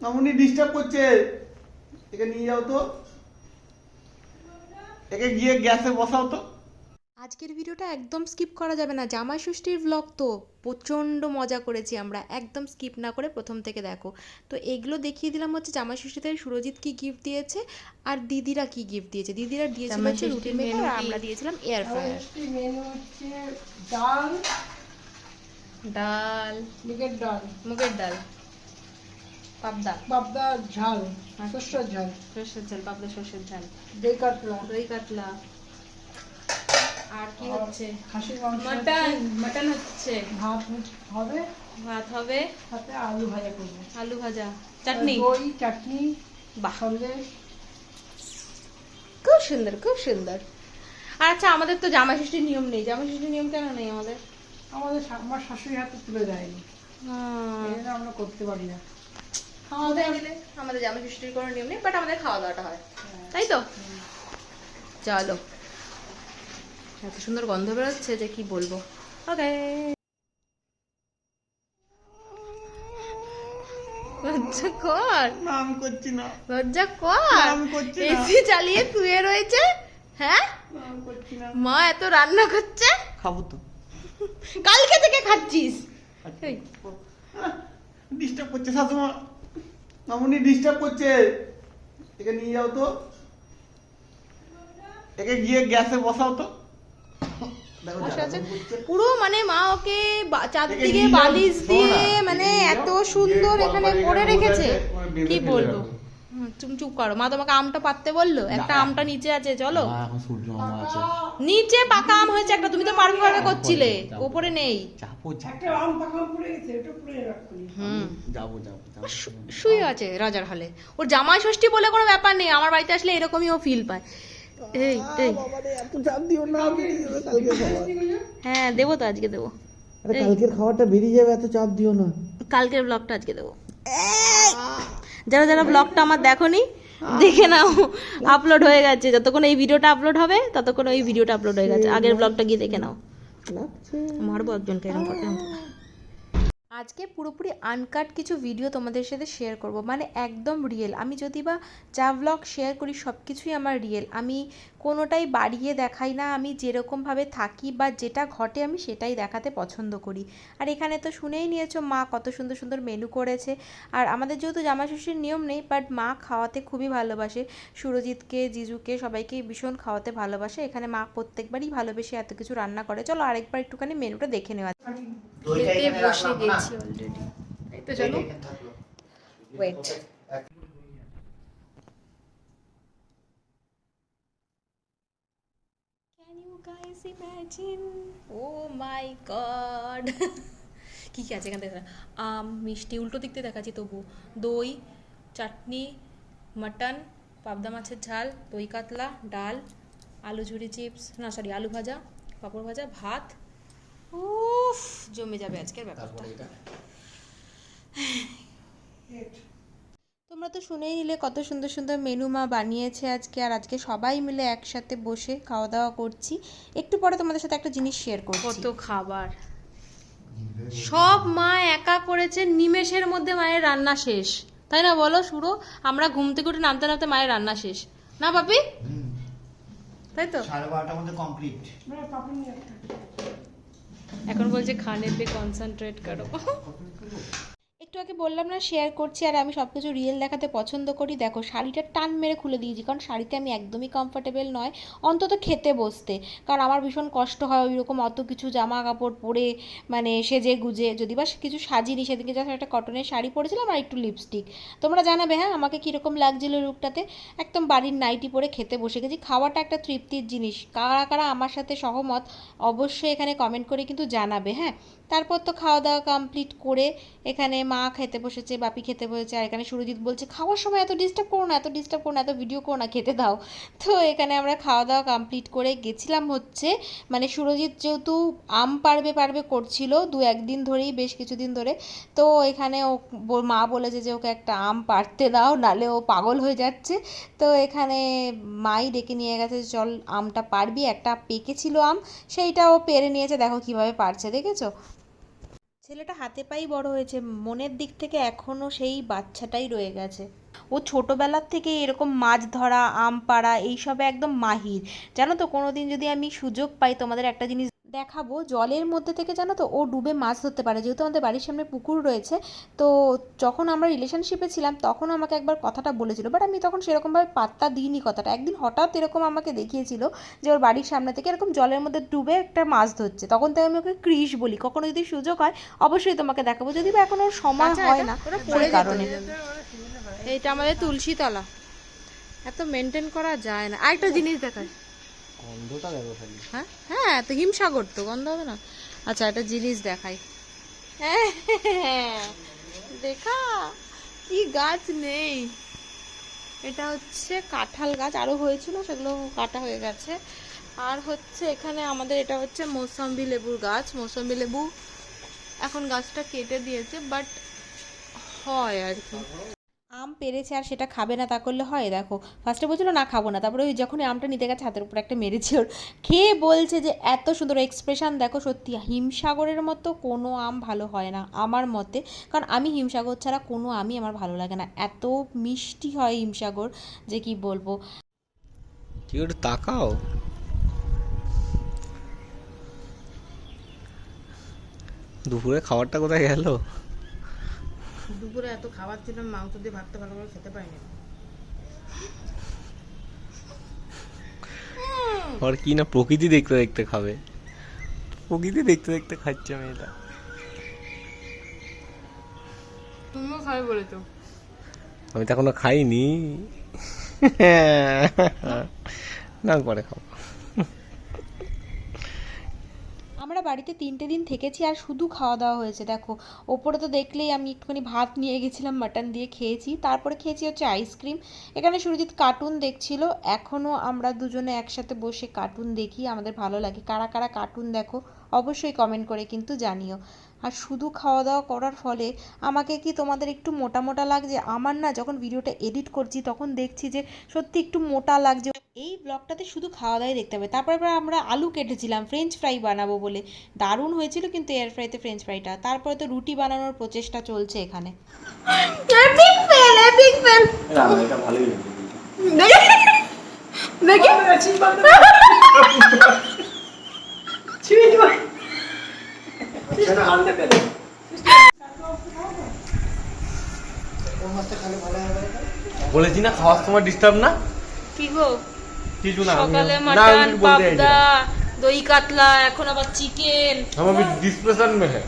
মামুনি disturb করছে, একে নিয়ে যাও তো, একে গিয়ে গ্যাসে বসাও তো। আজকের ভিডিওটা একদম স্কিপ করা যাবে না, জামাই ষষ্ঠীর ব্লগ তো প্রচণ্ড মজা করেছি আমরা, একদম স্কিপ না করে প্রথম থেকে দেখো। তো এগুলো দেখিয়ে দিলাম হচ্ছে জামাই ষষ্ঠীতে সুরজিৎ কি গিফট দিয়েছে আর দিদিরা কি গিফট দিয়েছে। দিদিরা দিয়েছিল হচ্ছে রুটি মেকার আর আমরা দিয়েছিলাম এয়ার ফ্রায়ার। মেনু হচ্ছে ডাল, ডাল, মুগের ডাল, মুগের ডাল, পাবদা, পাবদা ঝাল, সর্ষের ঝাল, সর্ষের ঝাল, পাবদা সর্ষের ঝাল, দই কাতলা, দই কাতলা, আর কি হচ্ছে খাসির মাংস, মাটন, মাটন হচ্ছে, ভাত হবে, ভাত হবে, সাথে আলু ভাজা করবো, আলু ভাজা, চাটনি, দই, চাটনি, বাহ, সন্দেশ। খুব সুন্দর, খুব সুন্দর। আর আচ্ছা, আমাদের তো জামাই ষষ্ঠীর নিয়ম নেই। জামাই ষষ্ঠীর নিয়ম কেন নেই আমাদের? আমার শাশুড়ি হাতে তুলে দেয়নি, এই জন্য আমরা করতে পারি না। আমাদের জামাই ষষ্ঠীর কোনো নিয়ম নেই, বাট আমাদের খাওয়া দাওয়াটা হয়, তাই তো? চলো, এত সুন্দর গন্ধ বেরোচ্ছে যে কি বলবো। ওকে, লজ্জা কর, না আমি করছি না, লজ্জা কর, আমি করছি না। এসি চালিয়ে শুয়ে রয়েছে, হ্যাঁ, না, আমি করছি না। মা এত রান্না করছে, খাবো তো। কালকে থেকে খাচ্ছিস। এই, ডিস্টার্ব করছে শাশুমা, মামুনি ডিস্টার্ব করছে, একে নিয়ে যাও তো, একে গিয়ে গ্যাসে বসাও তো। দেখো বসে জ্বালা আছে। করছে। পুরো মানে মা ওকে চারদিকে নিয়ে যাও, বালিশ শোনো দিয়ে না, মানে একে নিয়ে এত যাও, সুন্দর গিয়ে এখানে কলপারে করে এখানে রেখেছে, বসে আছে, ওখানে বেঁধে কি ফেলে বলবো। রাখো। তুমি চুপ করো, মা তোমাকে আমটা পাততে বললো, একটা আমটা নিচে আছে, চলো। না, এখন সূর্য মামা আছে। নিচে পাকা আম হয়েছে একটা, তুমি তো পারবে পারবে করছিলে, উপরে নেই। যাবো একটা আম পাকা পড়ে গেছে, এটা পুড়ে রাখুন। যাবো যাবো যাবো। শুয়ে আছে রাজার হালে। ওর জামাই ষষ্ঠী বলে কোনো ব্যাপার নেই, আমার বাড়িতে আসলে এরকমই ও ফিল পায়। এই এই, এত চাপ দিও না, বেরিয়ে যাবে কালকের খাবার। হ্যাঁ দেবো তো, আজকে দেবো। আরে কালকের খাবারটা বেরিয়ে যাবে, এত চাপ দিও না। কালকের ব্লগটা আজকে দেবো। যারা যারা ব্লগটা আমার দেখোনি দেখে নাও, আপলোড হয়ে গেছে। যতক্ষণ এই ভিডিওটা আপলোড হবে ততক্ষণ ওই ভিডিওটা আপলোড হয়ে গেছে, আগের ব্লগটা গিয়ে দেখে নাও। মারবো একজনকে এরকম করে। আজকে পুরোপুরি আনকাট কিছু ভিডিও তোমাদের সাথে শেয়ার করব, মানে একদম রিয়েল। আমি যদি বা যা ব্লগ শেয়ার করি সব কিছুই আমার রিয়েল, আমি কোনোটাই বাড়িয়ে দেখাই না। আমি যেরকমভাবে থাকি বা যেটা ঘটে আমি সেটাই দেখাতে পছন্দ করি। আর এখানে তো শুনেই নিয়েছো মা কত সুন্দর সুন্দর মেনু করেছে। আর আমাদের যেহেতু জামাই ষষ্ঠীর নিয়ম নেই, বাট মা খাওয়াতে খুবই ভালোবাসে, সুরজিৎকে, জিজুকে, সবাইকে ভীষণ খাওয়াতে ভালোবাসে। এখানে মা প্রত্যেকবারই ভালোবেসে এত কিছু রান্না করে। চলো আরেকবার একটুখানি মেনুটা দেখে নেওয়া। খেতে বসে গেছি অলরেডি, তাই তো? চলো, wait. Can you guys imagine? Oh my god! কি কি আছে এখানে? আম, মিষ্টি, উল্টো দিক দিয়ে দেখাচ্ছি তবু। দই, চাটনি, মাটন, পাবদা মাছের ঝাল, দই কাতলা, ডাল, আলু ঝুরি চিপস, না সরি আলু ভাজা, পাঁপড় ভাজা, ভাত। উফ, জমে যাবে আজকের ব্যাপারটা। তোমরা তো শুনেই নিলে কত সুন্দর সুন্দর মেনু মা বানিয়েছে আজকে। আর আজকে সবাই মিলে একসাথে বসে খাওয়া দাওয়া করছি। একটু পরে তোমাদের সাথে একটা জিনিস শেয়ার করছি। কত খাবার সব মা একা করেছে, নিমেষের মধ্যে মায়ের রান্না শেষ, তাই না বলো শুরু? আমরা ঘুম থেকে উঠে নামতে নামতে মায়ের রান্না শেষ, না পাপি? তাই তো? 12:30টার মধ্যে কমপ্লিট। এখন বলছে খানে পে কনসেন্ট্রেট করো। একটু আগে বললাম না শেয়ার করছি, আর আমি সব কিছু রিয়েল দেখাতে পছন্দ করি। দেখো শাড়িটা টান মেরে খুলে দিয়েছি, কারণ শাড়িতে আমি একদমই কমফোর্টেবল নয়, অন্তত খেতে বসতে। কারণ আমার ভীষণ কষ্ট হয় ওইরকম অত কিছু জামা কাপড় পরে, মানে সেজে গুজে। যদি বা কিছু সাজিনি, সেদিকে জাস্ট একটা কটনের শাড়ি পরেছিলাম আর একটু লিপস্টিক। তোমরা জানাবে হ্যাঁ আমাকে কীরকম লাগছিল লুকটাতে। একদম বাড়ির নাইটি পরে খেতে বসে গেছি। খাওয়াটা একটা তৃপ্তির জিনিস, কারা কারা আমার সাথে সহমত অবশ্যই এখানে কমেন্ট করে কিন্তু জানাবে। হ্যাঁ, তারপর তো খাওয়া দাওয়া কমপ্লিট করে এখানে মা খেতে বসেছে, বাপি খেতে বসেছে, আর এখানে সুরজিৎ বলছে খাওয়ার সময় এত ডিস্টার্ব করো না, এত ডিস্টার্ব করো না, এত ভিডিও করো না, খেতে দাও। তো এখানে আমরা খাওয়া দাওয়া কমপ্লিট করে গেছিলাম হচ্ছে, মানে সুরজিৎ যেহেতু আম পারবে পারবে করছিল দু একদিন ধরেই, বেশ কিছুদিন ধরে। তো এখানে ও মা বলেছে যে ওকে একটা আম পাড়তে দাও, নালে ও পাগল হয়ে যাচ্ছে। তো এখানে মাই ডেকে নিয়ে গেছে, চল আমটা পারবি। একটা পেকেছিল আম, সেইটা ও পেরে নিয়েছে, দেখো কিভাবে পারছে, দেখেছো? ছেলেটা হাতে পায়েই বড় হয়েছে, মনের দিক থেকে এখনও সেই বাচ্চাটাই রয়ে গেছে। ও ছোটোবেলার থেকে এরকম মাছ ধরা, আম পাড়া এইসবে একদম মাহির। জানো তো, কোনো দিন যদি আমি সুযোগ পাই তোমাদের একটা জিনিস দেখাবো, জলের মধ্যে থেকে জানো তো ও ডুবে মাছ ধরতে পারে। যেহেতু আমাদের বাড়ির সামনে পুকুর রয়েছে, তো যখন আমরা রিলেশনশিপে ছিলাম তখন আমাকে একবার কথাটা বলেছিল, বাট আমি তখন সেরকমভাবে পাত্তা দিইনি কথাটা। একদিন হঠাৎ এরকম আমাকে দেখিয়েছিল যে ওর বাড়ির সামনে থেকে এরকম জলের মধ্যে ডুবে একটা মাছ ধরছে। তখন থেকে আমি ওকে ক্রিস বলি। কখনো যদি সুযোগ হয় অবশ্যই তোমাকে দেখাবো, যদি বা এখন ওর সময় হয় না সেই কারণে। এইটা আমাদের তুলসী তলা, এত মেনটেন করা যায় না। আরেকটা জিনিস দেখায়, গন্ধটা দেখো খালি। হ্যাঁ হ্যাঁ, তো হিমসাগর তো, গন্ধ হবে না। আচ্ছা, একটা জিনিস দেখাই, দেখা কি গাছ নেই। এটা হচ্ছে কাঁঠাল গাছ, আরো হয়েছিল সেগুলো কাটা হয়ে গেছে। আর হচ্ছে এখানে আমাদের এটা হচ্ছে মৌসম্বি লেবুর গাছ। মৌসম্বি লেবু এখন গাছটা কেটে দিয়েছে, বাট হয় আর কি। আম পেরেছে আর সেটা খাবে না তা করলে হয়? দেখো, ফার্স্টে বলছিল না খাবো না, তারপরে ওই যখন আমটা নিতে গেছে হাতের উপর একটা মেরেছে ওর, খেয়ে বলছে যে এত সুন্দর এক্সপ্রেশন দেখো। সত্যি হিমসাগরের মতো কোনো আম ভালো হয় না আমার মতে, কারণ আমি হিমসাগর ছাড়া কোনো আমই আমার ভালো লাগে না। এত মিষ্টি হয় হিমসাগর যে কি বলবো। কি ওটা তাকাও, দুপুরে খাবারটা কোথায় গেল? দুপুরে এত খাবার ছিল, মাংস দিয়ে ভাতটা ভালো করে খেতে পারিনি। আর কি না প্রকৃতি দেখতে দেখতে খাবে, প্রকৃতি দেখতে দেখতে খাচ্ছে মেয়েটা। তুমিও খাবে বলেছো? আমি তো এখনো খাইনি, না পরে খাবো। আমরা বাড়িতে 3টে দিন থেকেছি আর শুধু খাওয়া দাওয়া হয়েছে। দেখো, ওপরে তো দেখলেই আমি একটুখানি ভাত নিয়ে গেছিলাম, মাটন দিয়ে খেয়েছি। তারপরে খেয়েছি হচ্ছে আইসক্রিম। এখানে সুরজিৎ কার্টুন দেখছিল। এখনও আমরা দুজনে একসাথে বসে কার্টুন দেখি, আমাদের ভালো লাগে। কারা কারা কার্টুন দেখো অবশ্যই কমেন্ট করে কিন্তু জানিও। আর শুধু খাওয়া দাওয়া করার ফলে আমাকে কি তোমাদের একটু মোটা মোটা লাগছে? আমার না, যখন ভিডিওটা এডিট করছি তখন দেখছি যে সত্যি একটু মোটা লাগছে। এই ব্লগটাতে শুধু খাওয়া দাওয়াই দেখতে হবে। তারপরে আমরা আলু কেটেছিলাম ফ্রেঞ্চ ফ্রাই বানাবো বলে, দারুণ হয়েছিল কিন্তু এয়ার ফ্রাইতে ফ্রেঞ্চ ফ্রাইটা। তারপরে তো রুটি বানানোর প্রচেষ্টা চলছে এখানে। Epic fail, epic fail. এটা ভালোই দেখি বলেছি না খাওয়ার সময় ডিস্টার্ব না। কি গো, কিছু না, সকালে মাটন, পাবদা, দই কাতলা, এখন আবার চিকেন। हम अभी डिस्कशन में है।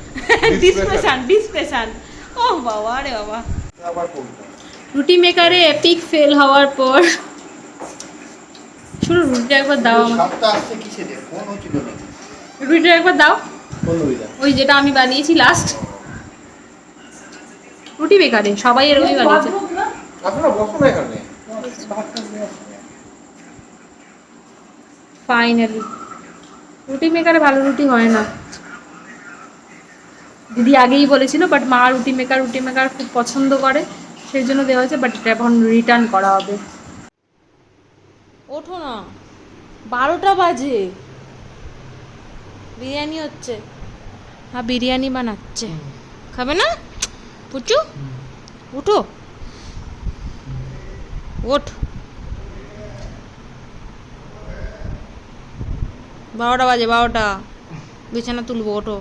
ডিসপেশন। ও বাবা রে বাবা। রুটি মেকারে এপিক ফেল হওয়ার পর শুরু, রুটিটা একবার দাও আমাকে। সপ্তাহ আসছে কিসে দিয়ে ফোন হচ্ছিল নাকি? রুটিটা একবার দাও, কোন রুটিটা? ওই যেটা আমি বানিয়েছি লাস্ট। রুটি মেকারে সবাই এরকমই বানিয়েছে। আপনারা বসো না এখানে। ফাইনালি রুটি মেকারে ভালো রুটি হয় না, দিদি আগেই বলেছিল। বাট মা রুটি মেকার খুব পছন্দ করে, সেই জন্য দেওয়া হয়েছে। বাট এটা এখন রিটার্ন করা হবে। ওঠো না, 12টা বাজে। বিরিয়ানি হচ্ছে, হ্যাঁ বিরিয়ানি বানাচ্ছে। খাবে না পুচু? উঠো, ওঠ। 12টা বাজে, 12টা। বিছানা তুলবো, ওঠো।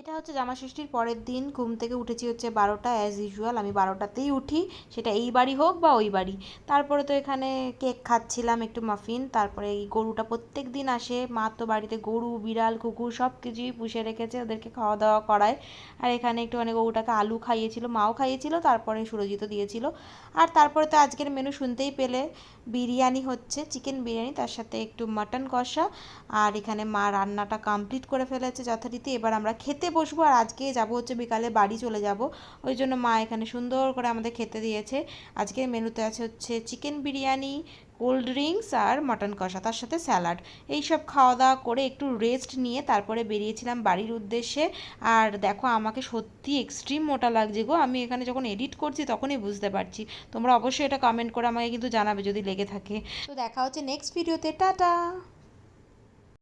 এটা হচ্ছে জামা ষষ্ঠীর পরের দিন। ঘুম থেকে উঠেছি হচ্ছে 12টা, অ্যাজ ইউজুয়াল আমি 12টাতেই উঠি, সেটা এই বাড়ি হোক বা ওই বাড়ি। তারপরে তো এখানে কেক খাচ্ছিলাম, একটু মাফিন। তারপরে এই গরুটা প্রত্যেক দিন আসে, মা তো বাড়িতে গরু, বিড়াল, কুকুর সব কিছুই পুষে রেখেছে, ওদেরকে খাওয়া দাওয়া করায়। আর এখানে একটুখানি গরুটাকে আলু খাইয়েছিল, মাও খাইয়েছিল, তারপরে সুরজিতও দিয়েছিল। আর তারপরে তো আজকের মেনু শুনতেই পেলে, বিরিয়ানি হচ্ছে, চিকেন বিরিয়ানি, তার সাথে একটু মাটন কষা। আর এখানে মা রান্নাটা কমপ্লিট করে ফেলেছে যথারীতি। এবার আমরা খেতে বসবো। আর আজকে যাব হচ্ছে বিকালে বাড়ি চলে যাব, ওই জন্য মা এখানে সুন্দর করে আমাদের খেতে দিয়েছে। আজকের মেনুতে আছে হচ্ছে চিকেন বিরিয়ানি, কোল্ড ড্রিঙ্কস আর মাটন কষা, তার সাথে স্যালাড। এইসব খাওয়া দাওয়া করে একটু রেস্ট নিয়ে তারপরে বেরিয়েছিলাম বাড়ির উদ্দেশ্যে। আর দেখো, আমাকে সত্যি এক্সট্রিম মোটা লাগছে গো। আমি এখানে যখন এডিট করছি তখনই বুঝতে পারছি। তোমরা অবশ্যই এটা কমেন্ট করে আমাকে কিন্তু জানাবে যদি লেগে থাকে। তো দেখা হচ্ছে নেক্সট ভিডিওতে, টাটা।